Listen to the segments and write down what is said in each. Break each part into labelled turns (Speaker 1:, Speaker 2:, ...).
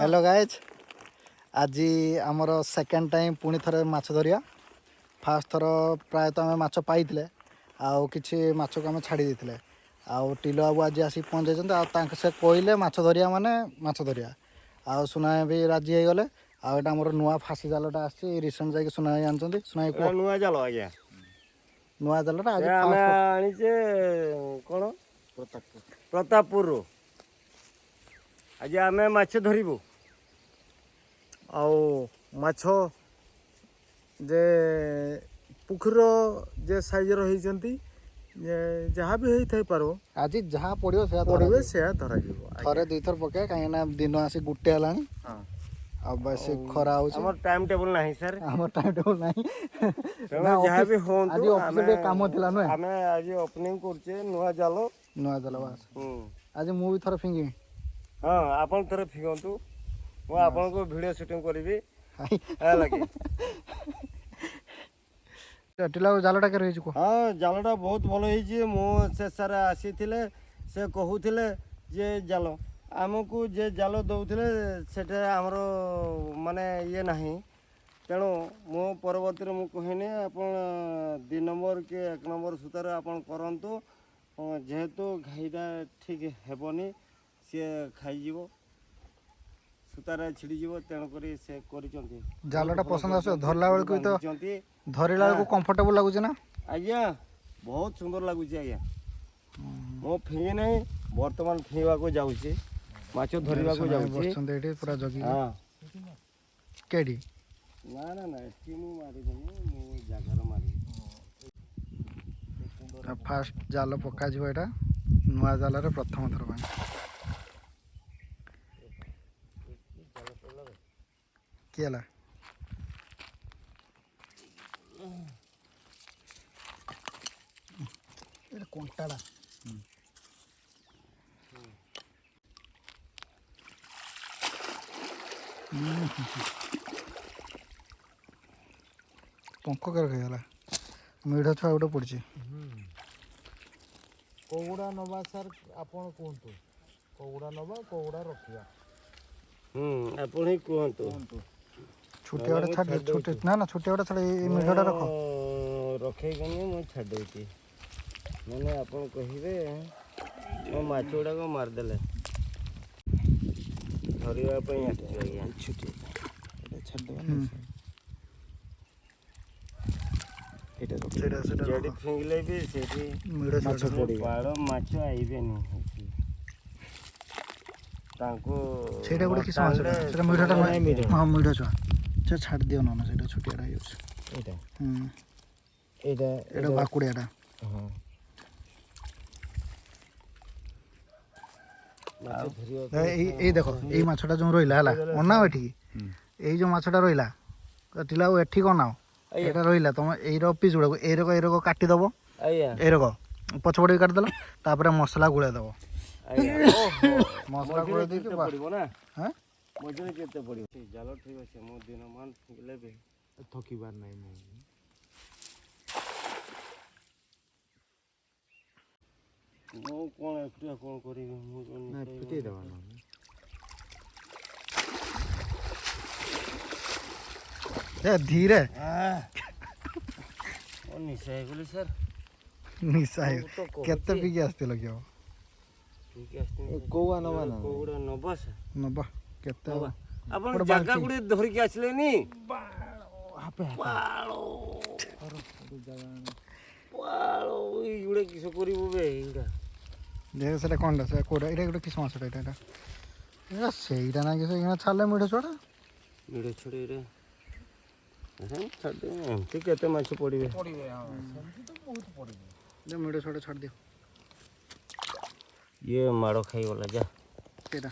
Speaker 1: Hello guys आज आमर second time पुणी थे माछ धरिया फास्ट थर प्रायतः आम माछ पाई आउ कि माछ को आम छाड़ी देते आउ टिलो बाबू आज आसिक पहुँच जाते से कहले माछ धरिया माने माछ धरिया आउ सुना भी राजी हो गले आउटा आम नुआ फासी जालटा आसी रिसेंट जाकि सुना आनी सुना
Speaker 2: नुआ जाल आज्ञा
Speaker 1: नुआ जालटा आज
Speaker 2: आनीचे कौन प्रतापपुर आज आम माछ धरबू
Speaker 3: ଆଉ ମାଛ ଯେ ପୋଖରୀର ଯେ ସାଇଜର ହେଇଛନ୍ତି ଯାହା ବି ହେଇଥାଇ ପାର
Speaker 1: आज जहाँ पड़ो
Speaker 3: ପଡ଼ିବେ ସେୟା ଧରାଯିବ।
Speaker 1: थरे दुई थर पकाए कहीं दिन आसी गुटे है आ बस खरा
Speaker 2: हमर टाइम टेबल नहीं सर
Speaker 1: आम टाइम टेबल ना
Speaker 2: जहाँ भी हो
Speaker 1: आज ऑफिस काम थिला नुहे
Speaker 2: आम आज ओपनिंग करछे नुआ जाल
Speaker 1: नुआ जाल बास आज मु भी थर फिंगी
Speaker 2: हाँ आपन थरे फिगंतु मु आपन को वीडियो शूटिंग करबी है लगे
Speaker 1: टिला जालटा के रही को
Speaker 2: हाँ जालटा बहुत भल होइछि मु से सारा आसीथिले से कहूथिले जे जाल आमको जे जाल दउथिले सेटा हमर माने ये नहीं तेणु मु परवर्ती मु कहनी आपण 2 नंबर के 1 नंबर सुतार आपण करंतु जेहेतु घाईटा ठीक हेबनी सी खाइजिवो सुतार छिड़ीजिवो तेणुक से करिसंती
Speaker 1: जालटा पसंद आस धरला बेल को तो धरला बेल को कंफर्टेबल लागुछ ना
Speaker 2: आज्ञा बहुत सुंदर लगुच आज्ञा मो फिंगे नहीं बर्तमान फिंगा को जाऊँगी माछ धरवा को जाऊँगी
Speaker 1: पूरा जगी
Speaker 2: हाँ
Speaker 1: केडी
Speaker 2: ना ना ना एटी मु मारिबनी मु जागर मारि
Speaker 1: फास्ट जाल पका जिवो एटा नुआ जाल रे प्रथम थर पानी केला एटा कोंटाडा पंख कर खाइला मेढ़ छुआ गोटे पड़ी
Speaker 3: କଉଗୁଡ଼ା ନବା ସାର୍ ଆପଣ କୁହନ୍ତୁ କଉଗୁଡ଼ା ନବା କଉଗୁଡ଼ା ରଖିବା
Speaker 2: ଆପଣ ହିଁ କୁହନ୍ତୁ
Speaker 1: छुटिया गोटे छाड़ छोटे ना ना छुटिया गोटे छाड़ ये मेढ़टा रख
Speaker 2: रखेइकनी मु छाड़ी मैंने आपन कहिबे मो माछ गुड़ाक मारदेले धरवा आज्ञा
Speaker 1: छुटिया छाड़ देवा एटा सेटा सेटा
Speaker 2: जेडी फिंगले भी सेठी
Speaker 1: मेढ़
Speaker 2: माछ पड़िबो बाड़ माछ आइबेनी तांको
Speaker 1: सेटा गोटे किस माछ सेटा मेढ़टा हां मेढ़ छुआ से छाड़ दियो ना सेटा छुटियाटा यूज
Speaker 2: एटा
Speaker 1: एटा एटा बाकुड़ियाटा
Speaker 2: हां
Speaker 1: ए देखो ए माछटा जो रहिला हला अना एठी ए जो माछटा रहिला टिला एठी कोनाओ एटा रहिला तुम ए रो पीस गुडा ए रो काटी दबो
Speaker 2: आया
Speaker 1: ए रो पछपड़ी काट देला तापर मसला गुळे दबो
Speaker 2: आया ओहो
Speaker 1: मसला गुळे दे के
Speaker 2: पड़िबो ना
Speaker 1: हां
Speaker 2: मजूरी केते पड़िबो जालो ठीक আছে मो दिन मान फिंगले बे
Speaker 3: ଥକିବାର ନାହିଁ ମୁଁ
Speaker 2: मो कोन एकटा कोन करिबे मु
Speaker 3: ଫିଟେଇ ଦେବା ନହେଲେ
Speaker 1: ए धीरे
Speaker 2: ओ निशा गेली सर
Speaker 1: निशा केते पी के आस्ते लगियो
Speaker 2: ठीक आस्ते
Speaker 3: କଉଆ ନବା ନା
Speaker 2: कोडा नबस
Speaker 1: नबा केते
Speaker 2: आपण जागा गुडे धरि के आछले नी
Speaker 3: ହାପେ
Speaker 2: पाळो पाळो इडे किस करिबो बे इडा
Speaker 1: देख सेटा कोनडा से कोडा एटा गोटे किस माछटा एटा एटा सेइटा ना किस इना छाले मेढ़ छुआटा
Speaker 2: इडे छुडे इडे हम छाडे एमती केते माछ पड़िबे
Speaker 3: ପଡ଼ିବେ ହଁ ସେମିତି ତ ବହୁତ ପଡ଼ିବେ
Speaker 1: दे मेढ़ छुआटा छाड़ दियो
Speaker 2: ये माड़ो खाई वाला जा
Speaker 1: केटा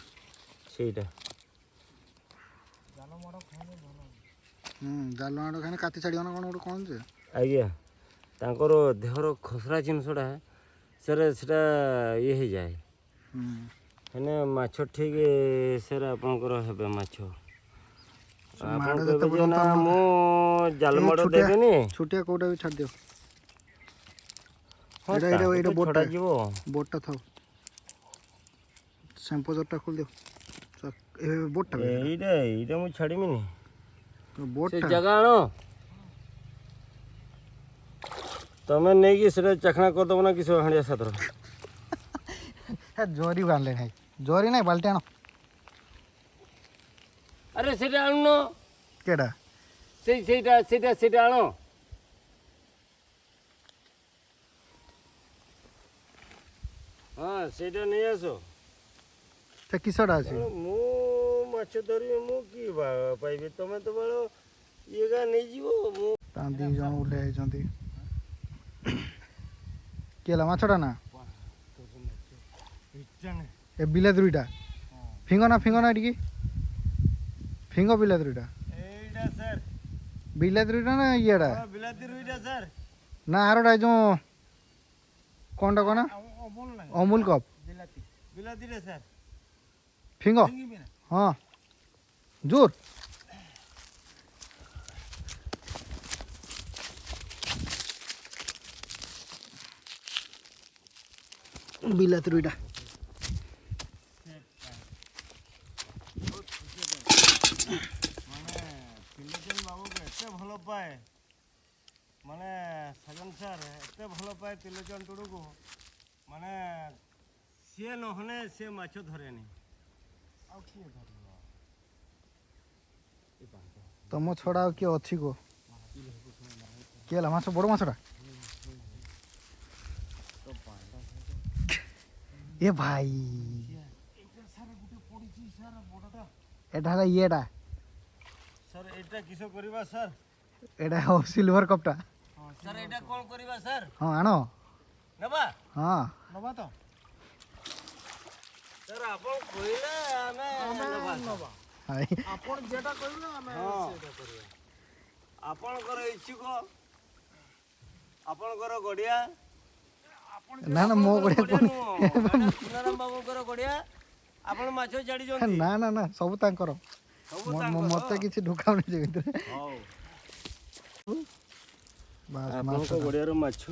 Speaker 2: सेटा
Speaker 1: जाल माड़ खाने काती छाड़ियो ना कोन गोटे कोन जे
Speaker 2: आज्ञा तांकर देहर खसरा जिनसटा सर सेटा ये हो जाए हेने माछ ठीक सर आपनकर हेबे माछ आपन कहबे ना मो जाल माड़ देबेनी
Speaker 1: छुटिया कोटा भी छाड़ दियो
Speaker 2: एटा
Speaker 1: एटा एटा बोटा
Speaker 2: जीवो
Speaker 1: बोटा थाओ शैम्पू जरटा खोल दियो ବୋଟଟା
Speaker 2: ଏଇଟା ମୁଁ ଛାଡ଼ିମିନି ସେ
Speaker 1: ବୋଟଟା
Speaker 2: ଜାଗା ଆଣ ତମେ ନେଇକି ସେଟା ଚାଖଣା କରିଦେବ ନା କିଛି ହାଣ୍ଡିଆ ସାତର
Speaker 1: ଜରି ବାନ୍ଧିଲେ ନାହିଁ ଜରି ନାହିଁ ବାଲ୍ଟି ଆଣ
Speaker 2: ଆରେ ସେଇଟା ଆଣୁନ
Speaker 1: କେଟା
Speaker 2: ସେଇଟା ଆଣ ହଁ ସେଇଟା ନେଇ ଆସ
Speaker 1: ସେ କିସଟା ଅଛି
Speaker 2: ମୁଁ ମାଛ ଧରିବି ମୁଁ କି ପାଇବି ତମେ ତ ବେଳ ଇଏ ଗା ନେଇଯିବ ମୁଁ
Speaker 1: ତାଙ୍କ 2 ଜଣ ଓହ୍ଲେଇ ଯାଇଛନ୍ତି କିଏ ହେଲା ମାଛଟା ନା ଏ ବିଲାତି ରୁଇଟା ଫିଙ୍ଗ ନା ଟିକେ ଫିଙ୍ଗ ବିଲାତି ରୁଇଟା
Speaker 2: ଏଇଟା ସାର୍
Speaker 1: ବିଲାତି ରୁଇଟା ନା ଇଏଟା
Speaker 2: ବିଲାତି ରୁଇଟା ସାର୍
Speaker 1: ନା ଆରଟା ଏ ଯେଉଁ କ'ଣଟା କ'ଣ ଅମୁଲ କପ୍
Speaker 2: ବିଲାତିରେ ସାର୍
Speaker 1: ଫିଙ୍ଗ ହଁ ଜୋର ବିଲାତି ରୁଇଟା
Speaker 2: ତ୍ରିଲୋଚନ ବାବୁକୁ ଏତେ ଭଲ ପାଏ ମାନେ ସଜନ ସାର୍ ଏତେ ଭଲ ପାଏ ତ୍ରିଲୋଚନ ଟୁଡୁକୁ ମାନେ ସିଏ ନହେଲେ ସିଏ ମାଛ ଧରେନି ଆଉ କିଏ ଧରିବ
Speaker 1: ତମ ଛଡ଼ା ଆଉ କିଏ ଅଛି ଗୋ କିଏ ହେଲା ମାଛ ବଡ଼ ମାଛଟା ଏ ଭାଇ ଏଟା ହେଲା ଇଏଟା
Speaker 2: ସାର୍ ଏଇଟା କିସ କରିବା ସାର୍
Speaker 1: ଏଟା ହଉ ସିଲଭର କପ୍ଟା
Speaker 2: ସାର୍ ଏଇଟା କ'ଣ କରିବା ସାର୍
Speaker 1: ହଁ ଆଣ
Speaker 2: ନେବା
Speaker 1: ହଁ
Speaker 3: ନବା ତ
Speaker 2: ସାର୍ ଆପଣ କହିଲେ ଆମେ ନେବା
Speaker 1: ହାଇ
Speaker 3: ଆପଣ ଯେଟା କହିବେ ଆମେ
Speaker 2: ହଁ।
Speaker 3: ସେଇଟା କରିବା
Speaker 2: ଆପଣଙ୍କର ଇଚ୍ଛୁକ ଆପଣଙ୍କର ଗଡ଼ିଆ
Speaker 1: ନା ନା ମୋ ଗଡ଼ିଆ କ'ଣ
Speaker 2: ସୁନାରାମ ବାବୁଙ୍କର ଗଡ଼ିଆ ଆପଣ ମାଛ ଛାଡ଼ିଛନ୍ତି
Speaker 1: ନା ନା ନା ସବୁ ତାଙ୍କର
Speaker 2: ସବୁ ତାଙ୍କର
Speaker 1: ମତେ କିଛି ଢୁକାଉନି ସେ ଭିତରେ
Speaker 2: ହଉ
Speaker 1: ବାସ୍
Speaker 2: ଆପଣଙ୍କ
Speaker 1: ମାଛ
Speaker 2: ଗଡ଼ିଆର ମାଛ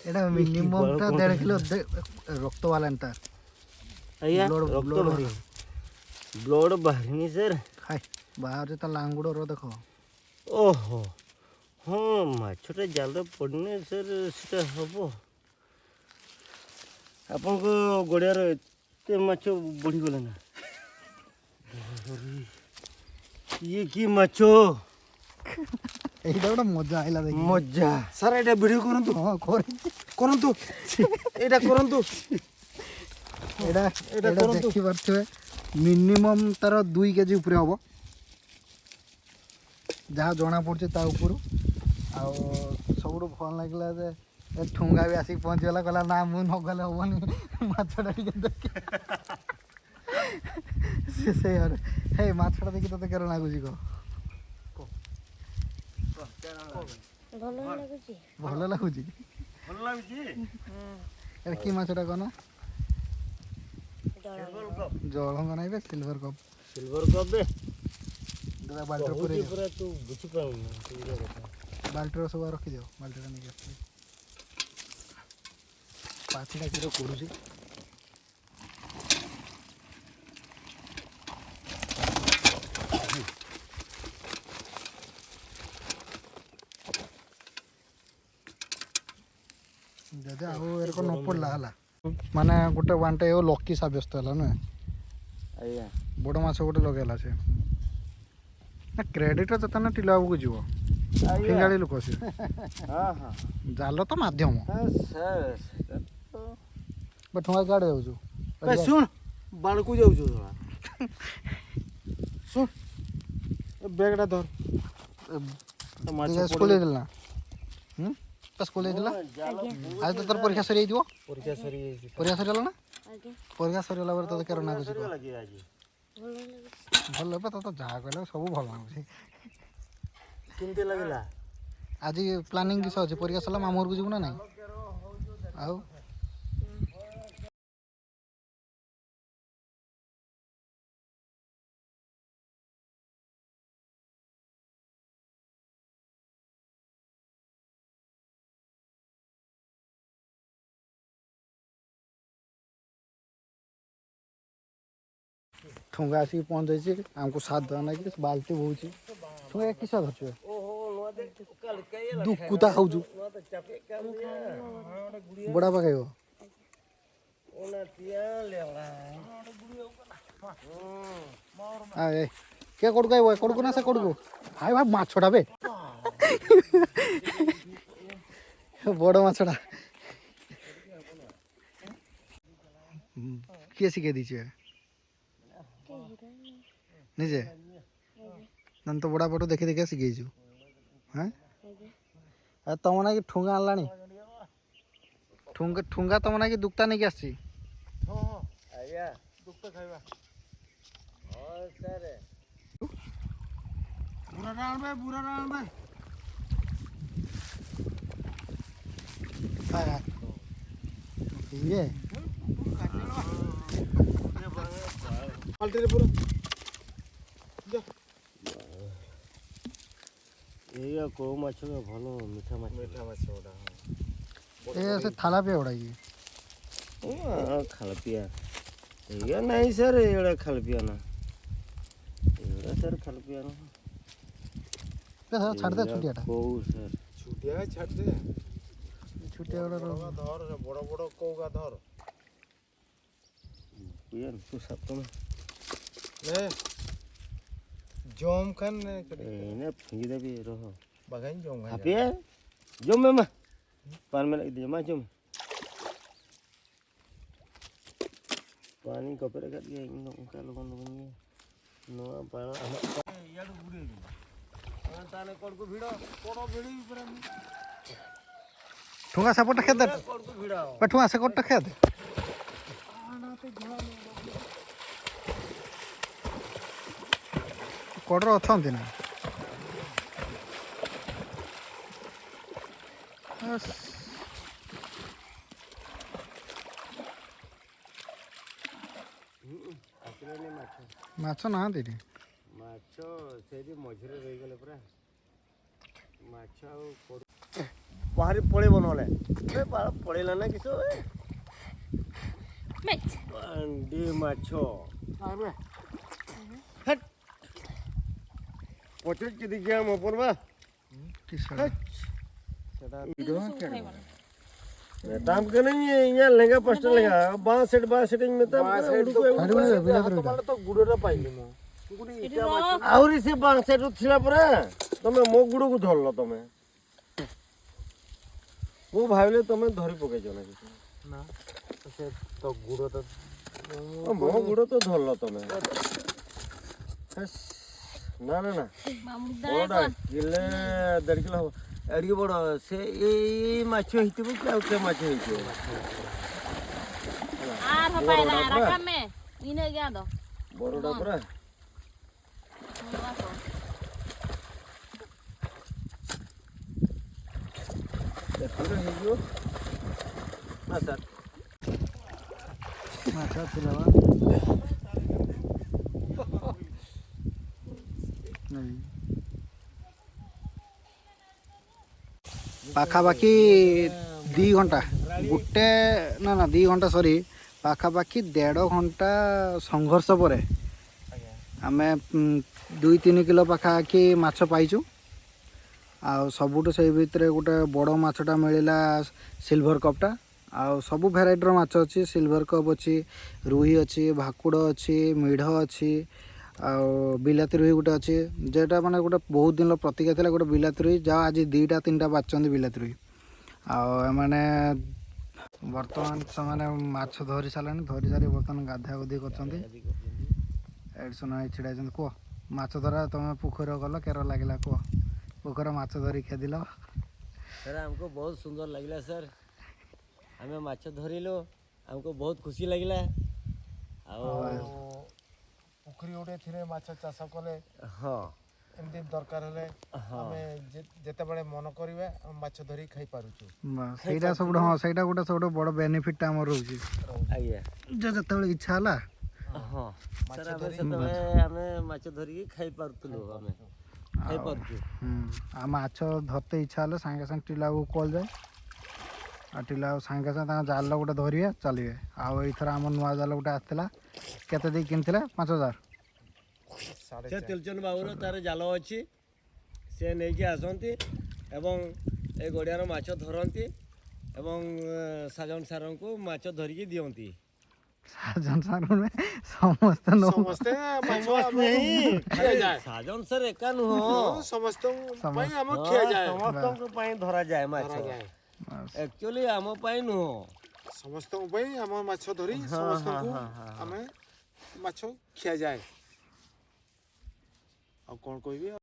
Speaker 1: ଏଟା ମିନିମମ୍ଟା 1.5 କିଲୋ ରକ୍ତ ବାଲାନ୍ତା
Speaker 2: ଆଜ୍ଞା
Speaker 1: ବ୍ଲଡ଼
Speaker 2: ରକ୍ତ
Speaker 1: ବ୍ଲଡ଼
Speaker 2: ବାହାରି ବ୍ଲଡ଼ ବାହାରିନି ସାର୍
Speaker 1: ଖାଇ ବାହାରୁଛି ତା ଲାଙ୍ଗୁଡ଼ର ଦେଖ
Speaker 2: ଓହୋ ହଁ ମାଛଟା ଜାଲରେ ପଡ଼ିନେ ସାର୍ ସେଟା ହେବ ଆପଣଙ୍କ ଗଡ଼ିଆର ଏତେ ମାଛ ବଢ଼ିଗଲା ନା ଇଏ କି ମାଛ
Speaker 1: এইটা ଗୋଟେ ମଜା ଆଇଲା ଦେଖି
Speaker 2: ମଜା ସାର୍ ଏଇଟା ଭିଡ଼ିଓ କରନ୍ତୁ
Speaker 1: ହଁ
Speaker 2: କରନ୍ତୁ ଏଇଟା କରନ୍ତୁ
Speaker 1: ଏଇଟା
Speaker 2: ଏଇଟା
Speaker 1: ଏଇଟା
Speaker 2: କରନ୍ତୁ।
Speaker 1: ଦେଖିପାରୁଥିବେ ମିନିମମ୍ ତାର 2 କେଜି ଉପରେ ହେବ ଯାହା ଜଣାପଡ଼ୁଛି ତା ଉପରୁ ଆଉ ସବୁଠୁ ଭଲ ଲାଗିଲା ଯେ ଏ ଠୁଙ୍ଗା ବି ଆସିକି ପହଞ୍ଚିଗଲା କହିଲା ନା ମୁଁ ନଗଲେ ହେବନି ମାଛଟା ଟିକେ ଦେଖି ସେଇଆ ହେ ମାଛଟା ଦେଖି ତୋତେ କେର ଲାଗୁଛି କହ ଭଲ ଲାଗୁଛି
Speaker 2: ଭଲ ଲାଗୁଛି
Speaker 1: ଏଟା କି ମାଛଟା କହ ନା
Speaker 2: ସିଲଭର କପ୍
Speaker 1: ଜଳଙ୍ଗ ନାହିଁ ବେ ସିଲଭର କପ୍
Speaker 2: ସିଲଭର କପ୍ ବେ
Speaker 1: ଦାଦା ବାଲ୍ଟିରେ ପୁରେଇ ଦିଅ
Speaker 2: ପୁରା ତୁ ବୁଝିପାରୁନୁ ସୁବିଧା କଥା
Speaker 1: ବାଲ୍ଟିର ସବୁ ରଖିଦିଅ ବାଲ୍ଟିଟା ନେଇକି ଆସିବି ପାଚିଟା କ୍ଷୀର କରୁଛି ଯଦି ଆଉ ଏରକ ନ ପଡ଼ିଲା ହେଲା ମାନେ ଗୋଟେ ୱାନ୍ ଟେ ଲକି ସାବ୍ୟସ୍ତ ହେଲା ନୁହେଁ
Speaker 2: ଆଜ୍ଞା
Speaker 1: ବଡ଼ ମାଛ ଗୋଟେ ଲଗେଇଲା ସେ ନା କ୍ରେଡ଼ିଟ୍ର ଯେତେ ନା ଟିଲା ବାବୁକୁ ଯିବ ଫିଙ୍ଗାଳି ଲୋକ ସିଏ
Speaker 2: ହଁ ହଁ
Speaker 1: ଜାଲ ତ ମାଧ୍ୟମ
Speaker 2: ସାର୍
Speaker 1: ଠୁଙ୍ଗା କାଢ଼ି ଯାଉଛୁ
Speaker 2: ଶୁଣ ବାଳକୁ ଯାଉଛୁ ଶୁଣ ଏ ବ୍ୟାଗ୍ଟା ଧର
Speaker 1: ସ୍କୁଲ ଯାଇଥିଲା ନା ତା ସ୍କୁଲ ଯାଇଥିଲା ଆଜି ତ ତୋର ପରୀକ୍ଷା ସରିଯାଇଥିବ
Speaker 2: ପରୀକ୍ଷା ସରିଯାଇଛି
Speaker 1: ପରୀକ୍ଷା ସରିଗଲା ନା ପରୀକ୍ଷା ସରିଗଲା ପରେ ତୋତେ କେର ଲାଗୁଛି
Speaker 2: ସରିଗଲା କି ଆଜି
Speaker 1: ଭଲ ଏବେ ତୋତେ ଯାହା କହିଲେ ସବୁ ଭଲ ଲାଗୁଛି
Speaker 2: କେମିତି ଲାଗିଲା
Speaker 1: ଆଜି ପ୍ଲାନିଂ କିସ ଅଛି ପରୀକ୍ଷା ସରିଲା ମାମୁଁ ଘରକୁ ଯିବୁ ନା ନାଇଁ ଆଉ ଠୁଙ୍ଗା ଆସିକି ପହଞ୍ଚାଇଛି ଆମକୁ ସାଥ ଦେବା ନାଗି ବାଲ୍ଟି ବହୁଛି ଠୁଙ୍ଗା କିସ ଧରିଛୁ ଦୁକୁତା ଖାଉଛୁ ବଡ଼ା ପକାଇବ କିଏ କୋଡ଼କୁ ଆଇବ କୋଡ଼କୁ ନା ସେ କୋଡ଼କୁ ଆଇ ଭାଇ ମାଛଟା ବେ ବଡ଼ ମାଛଟା କିଏ ଶିଖେଇ ଦେଇଛି ନିଜେ ନହେଲେ ତ ବଡ଼ା ପଟୁ ଦେଖି ଦେଖି ଶିଖେଇଛୁ ହଁ ଆଉ ତମ ନାକି ଠୁଙ୍ଗା ଆଣିଲାଣି ଠୁଙ୍ଗା ତମ ନାକି ଦୁକ୍ତା ନେଇକି ଆସିଛି
Speaker 2: ଆଜ୍ଞା
Speaker 3: ଦୁଃଖ ଖାଇବା
Speaker 2: ହଁ ସାର୍
Speaker 3: ବୁଢ଼ାଟା ଆଣବେ ବୁଢ଼ାଟା ଆଣବେ
Speaker 1: ଇଏ
Speaker 3: ବାଲ୍ଟିରେ ପୁରା
Speaker 2: ଏଇଆ କୋଉ ମାଛ ଭଲ ମିଠା ମାଛ
Speaker 3: ଗୁଡ଼ା
Speaker 1: ଏ ସେ ଥାଲା ପିଆ ଗୁଡ଼ା ଇଏ
Speaker 2: ଖାଲପିଆ ଏଇଆ ନାହିଁ ସାର୍ ଏଇଗୁଡ଼ା ଖାଲପିଆ ନା ଏଇଗୁଡ଼ା ସାର୍ ଖାଲପିଆ ନା
Speaker 1: ଛାଡ଼ିଦେ ଛୁଟିଆଟା
Speaker 2: କୋଉ ସାର୍
Speaker 3: ଛୁଟିଆ ଛାଡ଼ିଦେ
Speaker 1: ଛୁଟିଆ ଗୁଡ଼ା
Speaker 3: ଧର ବଡ଼ ବଡ଼ କଉଗା ଧର
Speaker 2: ପିଆ ତୁ ସାପ
Speaker 3: ଏ ଜମ୍ ଖାନ
Speaker 2: ଏଇନା ଫିଙ୍ଗି ଦେବି ରହ
Speaker 3: ବାଗାଇ ଜମ୍ ଖାଇ
Speaker 2: ହାପିଆ ଜମେ ମା पान में लग दिया माँ चुम पानी कपड़े कर दिया उनका लोगों ने नवा पाना यार बुढ़े ताने कोड को भिड़ो कोडो भिड़ी ऊपर में
Speaker 1: ଠୁଙ୍ଗା ସେପଟେ ଖେଦ
Speaker 2: कोड को भिड़ाओ
Speaker 1: ଠୁଙ୍ଗା ସେ କୋଟଟା ଖେଦ କୋଡ଼ର ଅଛନ୍ତି ନା ମାଛ ନାହାନ୍ତି ଏଠି
Speaker 2: ମାଛ ସେଇଠି ମଝିରେ ରହିଗଲେ ପୁରା ମାଛ ଆଉ ବାହାରି ପଳେଇବ ନହେଲେ ପଳେଇଲା ନା କିସ ପାଣ୍ଡି ମାଛ ପଚାର ଯଦି ଯିବା ମୋ ପର୍ବା दाम के नहीं है यहाँ लेगा 5 लेगा बांस सेट में तो
Speaker 3: ଗୁଡ଼ଟା ପାଇଲି ମୁଁ
Speaker 2: ଆହୁରି ସେ ବାଂସ ସେଟ ଥିଲା ପରା ତମେ ମୋ ଗୁଡକୁ ଧରଲ ତମେ ମୁଁ ଭାବିଲେ ତମେ ଧରି ପକେଇଛ ନା କିଛି
Speaker 3: ନା ସେ ତ ଗୁଡ଼ ତ
Speaker 2: ମୋ ଗୁଡ ତ ଧରଲ ତମେ ନା ନା ନା ବଡଟା କିଲେ 1.5 କିଲୋ ହବ ଏଡ଼ିକି ବଡ଼ ସେ ଏଇ ମାଛ ହେଇଥିବ କି ଆଉ କେ ମାଛ ହେଇଥିବ ବଡ଼ଟା ପରା ଏଥିରେ ହେଇଯିବ ନା ସାର୍
Speaker 1: ମାଛ ଥିଲା ବା ପାଖାପାଖି 2 ଘଣ୍ଟା ଗୋଟେ ନା 2 ଘଣ୍ଟା ସରି ପାଖାପାଖି 1.5 ଘଣ୍ଟା ସଂଘର୍ଷ ପରେ ଆମେ 2-3 କିଲୋ ପାଖାପାଖି ମାଛ ପାଇଛୁ ଆଉ ସବୁଠୁ ସେଇ ଭିତରେ ଗୋଟେ ବଡ଼ ମାଛଟା ମିଳିଲା ସିଲଭର କପ୍ଟା ଆଉ ସବୁ ଭେରାଇଟିର ମାଛ ଅଛି ସିଲଭର କପ୍ ଅଛି ରୋହି ଅଛି ଭାକୁଡ଼ ଅଛି ମିଢ଼ ଅଛି ଆଉ ବିଲାତି ରୋହି ଗୋଟେ ଅଛି ଯେଟା ମାନେ ଗୋଟେ ବହୁତ ଦିନର ପ୍ରତିଜ୍ଞା ଥିଲା ଗୋଟେ ବିଲାତି ରୋହି ଯାହା ଆଜି 2-3ଟା ବାଛନ୍ତି ବିଲାତି ରୋହି ଆଉ ଏମାନେ ବର୍ତ୍ତମାନ ସେମାନେ ମାଛ ଧରି ସାରିଲେଣି ଧରି ସାରି ବର୍ତ୍ତମାନ ଗାଧା ଗୁଧି କରୁଛନ୍ତି ଏଠି ଶୁଣା ଛିଡ଼ା ହେଇଛନ୍ତି କୁହ ମାଛ ଧରା ତୁମେ ପୋଖରୀ ଗଲ କେର ଲାଗିଲା କୁହ ପୋଖରୀ ମାଛ ଧରି ଖେଦିଲ
Speaker 2: सर हमको बहुत सुंदर लगला सर हमें माछ धरिलो हमको बहुत खुशी लगला
Speaker 3: ପୋଖରୀ ଗୋଟେ ଥିଲେ ମାଛ ଚାଷ କଲେ
Speaker 2: हाँ
Speaker 3: ଏମିତି ଦରକାର ହେଲେ ଆମେ ଯେତେବେଳେ ମନ କରିବା ଆମେ ମାଛ ଧରି ଖାଇପାରୁଛୁ
Speaker 1: ସେଇଟା ସବୁଠୁ ହଁ ସେଇଟା ଗୋଟେ ସବୁଠୁ ବଡ଼ ବେନିଫିଟ୍ଟା ଆମର ରହୁଛି
Speaker 2: ଆଜ୍ଞା
Speaker 1: ଯେତେବେଳେ ଇଚ୍ଛା ହେଲା
Speaker 2: ହଁ सर ଆମେ ମାଛ ଧରିକି ଖାଇ ପାରୁଥିଲୁ ଆମେ ଖାଇ ପାରୁଛୁ
Speaker 1: ଆଉ ମାଛ ଧରତେ ଇଚ୍ଛା ହେଲେ ସାଙ୍ଗେ ସାଙ୍ଗେ ଟିଲାକୁ କଲ୍ ଯାଏ ଆଉ ଟିଲା ସାଙ୍ଗେ ସାଙ୍ଗେ ତାଙ୍କ ଜାଲ ଗୋଟେ ଧରିବେ ଚାଲିବେ ଆଉ ଏଇଥର ଆମ ନୂଆ ଜାଲ ଗୋଟେ ଆସିଥିଲା କେତେ ଦେଇ କିଣିଥିଲେ 5000
Speaker 2: ସେ ତିଲଚନ ବାବୁର ତାର ଜାଲ ଅଛି ସେ ନେଇକି ଆସନ୍ତି ଏବଂ ଏ ଗଡ଼ିଆର ମାଛ ଧରନ୍ତି ଏବଂ ସାଜନ ସାରଙ୍କୁ ମାଛ ଧରିକି ଦିଅନ୍ତି।
Speaker 1: ସାଜନ ସାର୍ ନୁହେଁ ସମସ୍ତେ ନଉ
Speaker 3: ସମସ୍ତେ ମାଛ
Speaker 2: ସମସ୍ତେ ହିଁ
Speaker 3: ଖିଆଯାଏ।
Speaker 2: ସାଜନ ସାର୍ ଏକା ନୁହଁ
Speaker 3: ସମସ୍ତଙ୍କ ପାଇଁ ଆମ
Speaker 2: ହଁ,
Speaker 3: ଖିଆଯାଏ
Speaker 2: ସମସ୍ତଙ୍କ ପାଇଁ ଧରାଯାଏ ମାଛ
Speaker 3: ଧରାଯାଏ।
Speaker 2: ଆକ୍ଚୁଆଲି ଆମ ପାଇଁ ନୁହଁ।
Speaker 3: ସମସ୍ତଙ୍କ ପାଇଁ ଆମ ମାଛ ଧରି ସମସ୍ତଙ୍କୁ ଆମେ ମାଛ ଖିଆଯାଏ। ଆଉ କ'ଣ କହିବି?